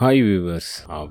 Hi viewers,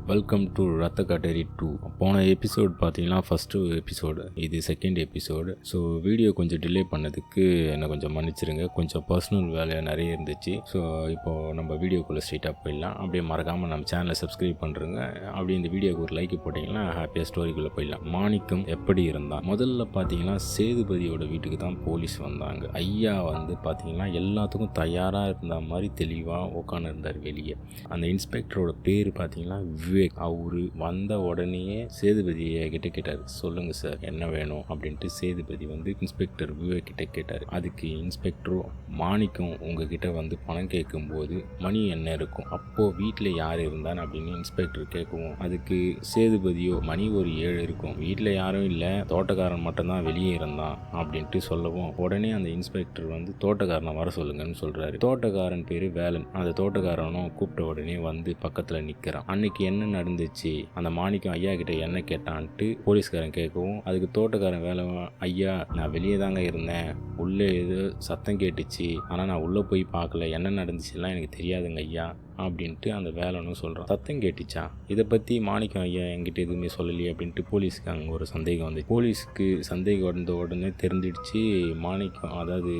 welcome to ரத்த காட்டேரி 2. போன episode பார்த்தீங்கன்னா ஃபஸ்ட்டு எபிசோடு, இது செகண்ட் எபிசோடு. ஸோ வீடியோ கொஞ்சம் டிலே பண்ணதுக்கு என்னை கொஞ்சம் மன்னிச்சிருங்க. கொஞ்சம் பர்சனல் வேலை நிறைய இருந்துச்சு. ஸோ இப்போது நம்ம வீடியோக்குள்ளே ஸ்ட்ரெயிட்டாக போயிடலாம். அப்படியே மறக்காமல் நம்ம சேனலை சப்ஸ்கிரைப் பண்ணுறங்க. அப்படி இந்த வீடியோக்கு ஒரு லைக் போட்டிங்கன்னா ஹாப்பியாக ஸ்டோரிக்குள்ளே போயிடலாம். மாணிக்கம் எப்படி இருந்தான்? முதல்ல பார்த்தீங்கன்னா சேதுபதியோட வீட்டுக்கு தான் போலீஸ் வந்தாங்க. ஐயா வந்து பார்த்தீங்கன்னா எல்லாத்துக்கும் தயாராக இருந்த மாதிரி தெளிவாக உட்காந்து இருந்தார் வெளியே. அந்த இன்ஸ்பெக்டரோட பேர் பார்த்தீங்கன்னா விவேக். அவரு வந்த உடனேயே சேதுபதியை கிட்ட கேட்டார், சொல்லுங்க சார் என்ன வேணும் அப்படின்ட்டு. சேதுபதி வந்து இன்ஸ்பெக்டர் விவேக் கிட்ட கேட்டார். அதுக்கு இன்ஸ்பெக்டரும், மாணிக்கம் உங்ககிட்ட வந்து பணம் கேட்கும்போது மணி என்ன இருக்கும், அப்போ வீட்டில் யார் இருந்தான் அப்படின்னு இன்ஸ்பெக்டர் கேட்கவும், அதுக்கு சேதுபதியோ மணி ஒரு 7 இருக்கும், வீட்டில் யாரும் இல்லை, தோட்டக்காரன் மட்டும்தான் வெளியே இருந்தான் அப்படின்ட்டு சொல்லவும், உடனே அந்த இன்ஸ்பெக்டர் வந்து தோட்டக்காரனை வர சொல்லுங்கன்னு சொல்றாரு. தோட்டக்காரன் பேரு வேலன். அந்த தோட்டக்காரனும் கூப்பிட்ட உடனே வந்து பக்கத்தில் நிற்கிறான். அன்னைக்கு என்ன நடந்துச்சு, அந்த மாணிக்கம் ஐயா கிட்ட என்ன கேட்டான்ட்டு போலீஸ்காரன் கேட்கவும், அதுக்கு தோட்டக்காரன் வேலை, ஐயா நான் வெளியே தாங்க இருந்தேன், உள்ளே ஏதோ சத்தம் கேட்டுச்சு, ஆனால் நான் உள்ளே போய் பார்க்கல, என்ன நடந்துச்சுலாம் எனக்கு தெரியாதுங்க ஐயா அப்படின்ட்டு அந்த வேலைன்னு சொல்கிறான். சத்தம் கேட்டுச்சா, இதை பற்றி மாணிக்கம் ஐயா என்கிட்ட எதுவுமே சொல்லலையே அப்படின்ட்டு போலீஸ்க்கு அங்கே ஒரு சந்தேகம் வந்து, போலீஸ்க்கு சந்தேகம் வந்த உடனே தெரிஞ்சிடுச்சு. மாணிக்கம், அதாவது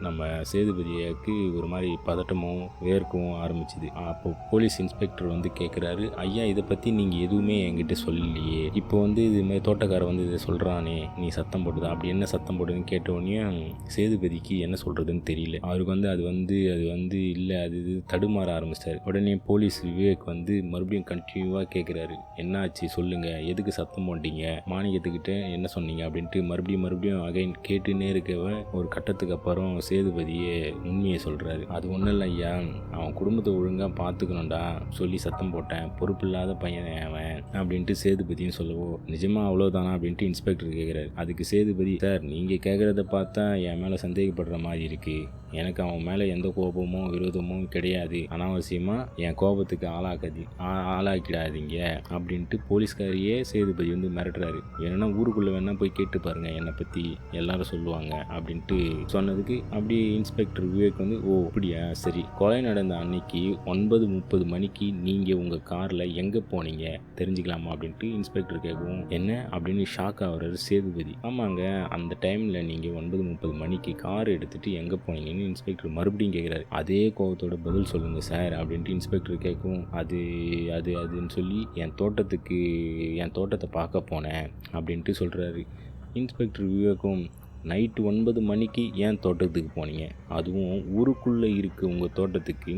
நம்ம சேதுபதியாக்கு ஒரு மாதிரி பதட்டமும் வேர்க்கவும் ஆரம்பிச்சுது. அப்போ போலீஸ் இன்ஸ்பெக்டர் வந்து கேட்குறாரு, ஐயா இதை பற்றி நீங்கள் எதுவுமே என்கிட்ட சொல்லலையே, இப்போ வந்து இது மாதிரி தோட்டக்காரர் வந்து இதை சொல்கிறானே, நீ சத்தம் போட்டுதா, அப்படி என்ன சத்தம் போடுதுன்னு கேட்டோடனே சேதுபதிக்கு என்ன சொல்கிறதுன்னு தெரியல. அவருக்கு வந்து அது வந்து இல்லை, அது இது தடுமாற ஆரம்பிச்சிட்டாரு. உடனே போலீஸ் விவேக் வந்து மறுபடியும் கண்டினியூவாக கேட்குறாரு, என்ன ஆச்சு சொல்லுங்கள், எதுக்கு சத்தம் போட்டீங்க, மாணிக்கத்துக்கிட்ட என்ன சொன்னீங்க அப்படின்ட்டு மறுபடியும் அகைன் கேட்டுன்னே இருக்கவ ஒரு கட்டத்துக்கு அப்புறம் சேதுபதியே உண்மையை சொல்கிறாரு. அது ஒன்றும் இல்லை ஐயா, அவன் குடும்பத்தை ஒழுங்காக பார்த்துக்கணும்டா சொல்லி சத்தம் போட்டேன், பொறுப்பு இல்லாத பையன் அவன் அப்படின்ட்டு சேதுபதியும் சொல்லவோ, நிஜமா அவ்வளோதானா அப்படின்ட்டு இன்ஸ்பெக்டர் கேட்குறாரு. அதுக்கு சேதுபதி, சார் நீங்கள் கேட்குறத பார்த்தா என் மேலே சந்தேகப்படுற மாதிரி இருக்குது, எனக்கு அவன் மேலே எந்த கோபமோ விரோதமோ கிடையாது, அனாவசியமாக என் கோபத்துக்கு ஆளாக்கிடாதீங்க அப்படின்ட்டு போலீஸ்காரியே சேதுபதி வந்து மிரட்டுறாரு. வேணும்னா ஊருக்குள்ளே வேணா போய் கேட்டு பாருங்கள், என்னை பற்றி எல்லாரும் சொல்லுவாங்க அப்படின்ட்டு சொன்னதுக்கு அப்படியே இன்ஸ்பெக்டர் விவேக் வந்து, ஓ அப்படியா, சரி, கொலை நடந்த அன்னைக்கு 9:30 மணிக்கு நீங்கள் உங்கள் காரில் எங்கே போனீங்க தெரிஞ்சுக்கலாமா அப்படின்ட்டு இன்ஸ்பெக்டர் கேட்கவும், என்ன அப்படின்னு ஷாக் ஆகுறாரு சேதுபதி. ஆமாங்க, அந்த டைமில் நீங்கள் 9:30 மணிக்கு கார் எடுத்துகிட்டு எங்கே போனீங்கன்னு இன்ஸ்பெக்டர் மறுபடியும் கேட்குறாரு. அதே கோபத்தோட பதில் சொல்லுங்கள் சார் அப்படின்ட்டு இன்ஸ்பெக்டர் கேட்கவும், அதுன்னு சொல்லி என் தோட்டத்தை பார்க்க போனேன் அப்படின்ட்டு சொல்கிறாரு. இன்ஸ்பெக்டர் விவேக்கும், நைட்டு 9 மணிக்கு ஏன் தோட்டத்துக்கு போனீங்க, அதுவும் ஊருக்குள்ளே இருக்குது உங்கள் தோட்டத்துக்கு,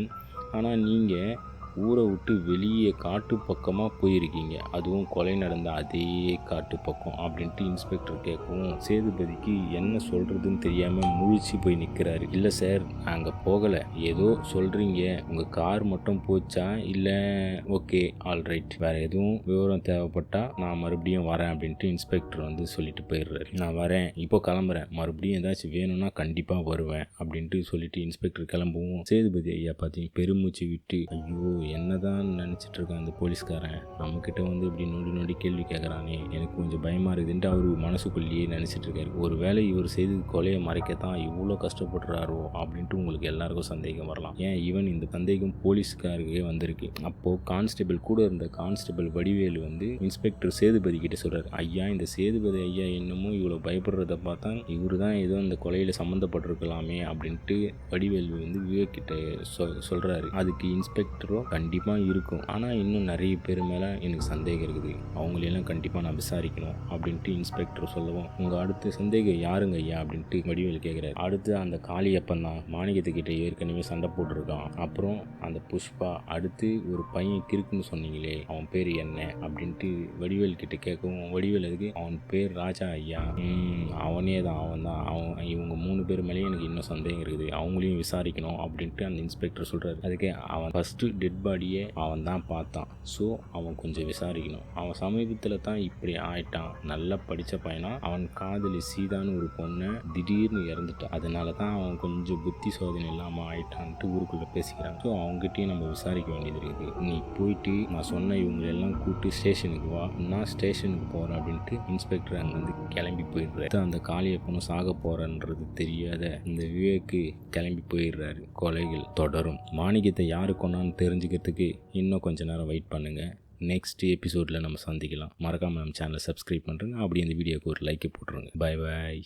ஆனால் நீங்கள் ஊரை விட்டு வெளியே காட்டு பக்கமாக போயிருக்கீங்க, அதுவும் கொலை நடந்த அதே காட்டு பக்கம் அப்படின்ட்டு இன்ஸ்பெக்டர் கேட்கவும், சேதுபதிக்கு என்ன சொல்கிறதுன்னு தெரியாமல் முழிச்சு போய் நிற்கிறாரு. இல்லை சார், நாங்கள் போகலை, ஏதோ சொல்கிறீங்க, உங்கள் கார் மட்டும் போச்சா, இல்லை ஓகே ஆல்ரைட், வேறு எதுவும் விவரம் தேவைப்பட்டால் நான் மறுபடியும் வரேன் அப்படின்ட்டு இன்ஸ்பெக்டர் வந்து சொல்லிட்டு போயிடுறாரு. நான் வரேன், இப்போ கிளம்புறேன், மறுபடியும் ஏதாச்சும் வேணும்னா கண்டிப்பாக வருவேன் அப்படின்ட்டு சொல்லிட்டு இன்ஸ்பெக்டர் கிளம்பவும், சேதுபதி ஐயா பார்த்தீங்க பெருமூச்சு விட்டு, ஐயோ என்னதான் நினச்சிட்டு இருக்கான் அந்த போலீஸ்காரன், நம்மக்கிட்ட வந்து இப்படி நோண்டி கேள்வி கேட்குறானே, எனக்கு கொஞ்சம் பயமாக இருக்குதுன்ட்டு அவர் மனசுக்குள்ளேயே நினச்சிட்டு இருக்காரு. ஒரு வேளை இவர் செய்து கொலையை மறைக்கத்தான் இவ்வளோ கஷ்டப்படுறாரோ அப்படின்ட்டு உங்களுக்கு எல்லாருக்கும் சந்தேகம் வரலாம். ஏன் ஈவன் இந்த சந்தேகம் போலீஸ்காருக்கே வந்திருக்கு. அப்போது கான்ஸ்டபிள் கூட இருந்த கான்ஸ்டபிள் வடிவேலு வந்து இன்ஸ்பெக்டர் சேதுபதி கிட்ட சொல்கிறார், ஐயா இந்த சேதுபதி ஐயா என்னமோ இவ்வளோ பயப்படுறத பார்த்தா இவர் தான் ஏதோ இந்த கொலையில் சம்மந்தப்பட்டிருக்கலாமே அப்படின்ட்டு வடிவேலு வந்து விவேக் கிட்ட சொல்கிறாரு. அதுக்கு இன்ஸ்பெக்டரும், கண்டிப்பாக இருக்கும், ஆனால் இன்னும் நிறைய பேர் மேலே எனக்கு சந்தேகம் இருக்குது, அவங்களெல்லாம் கண்டிப்பாக நான் விசாரிக்கணும் அப்படின்ட்டு இன்ஸ்பெக்டர் சொல்லவும், உங்கள் அடுத்த சந்தேகம் யாருங்க ஐயா அப்படின்ட்டு வடிவேல் கேட்குறாரு. அடுத்து அந்த காளியப்பன் தான், மாணிக்கத்துக்கிட்ட ஏற்கனவே சண்டை போட்டிருக்கான், அப்புறம் அந்த புஷ்பா, அடுத்து ஒரு பையன் கிறுக்குன்னு சொன்னீங்களே அவன் பேர் என்ன அப்படின்ட்டு வடிவேல் கிட்ட கேட்கவும், வடிவேல் அதுக்கு அவன் பேர் ராஜா ஐயா, அவனே தான், அவன் இவங்க 3 பேர் மேலேயும் எனக்கு இன்னும் சந்தேகம் இருக்குது, அவங்களையும் விசாரிக்கணும் அப்படின்ட்டு அந்த இன்ஸ்பெக்டர் சொல்கிறாரு. அதுக்கு அவன் ஃபஸ்ட்டு டெட் பாடியை அவன் தான் பார்த்தான், ஸோ அவன் கொஞ்சம் விசாரிக்கணும், அவன் சமீபத்தில் தான் இப்படி ஆயிட்டான், நல்லா படித்த பையனா, அவன் காதலி சீதான்னு ஒரு பொண்ணை திடீர்னு இறந்துட்டான், அதனால தான் அவன் கொஞ்சம் புத்தி சோதனை இல்லாமல் ஆயிட்டான்ட்டு ஊருக்குள்ளே பேசிக்கிறான், ஸோ அவங்ககிட்டயும் நம்ம விசாரிக்க வேண்டியது இருக்குது, நீ போயிட்டு நான் சொன்ன இவங்களெல்லாம் கூப்பிட்டு ஸ்டேஷனுக்கு வா, நான் ஸ்டேஷனுக்கு போகிறேன் அப்படின்ட்டு இன்ஸ்பெக்டர் அங்கே வந்து கிளம்பி போயிடுறாரு. அந்த காளியப்பனும் சாக போகிறன்றது தெரியாத இந்த விவேக்கு கிளம்பி போயிடுறாரு. கொலைகள் தொடரும். மாணிக்கத்தை யாரு கொண்டான்னு தெரிஞ்சுக்க தெரிஞ்சுக்கிறதுக்கு இன்னும் கொஞ்சம் நேரம் வெயிட் பண்ணுங்கள். நெக்ஸ்ட் எபிசோடில் நம்ம சந்திக்கலாம். மறக்காமல் நம்ம சேனலை சப்ஸ்கிரைப் பண்ணுறேங்க. அப்படி இந்த வீடியோக்கு ஒரு லைக்கை போட்டுருங்க. Bye bye.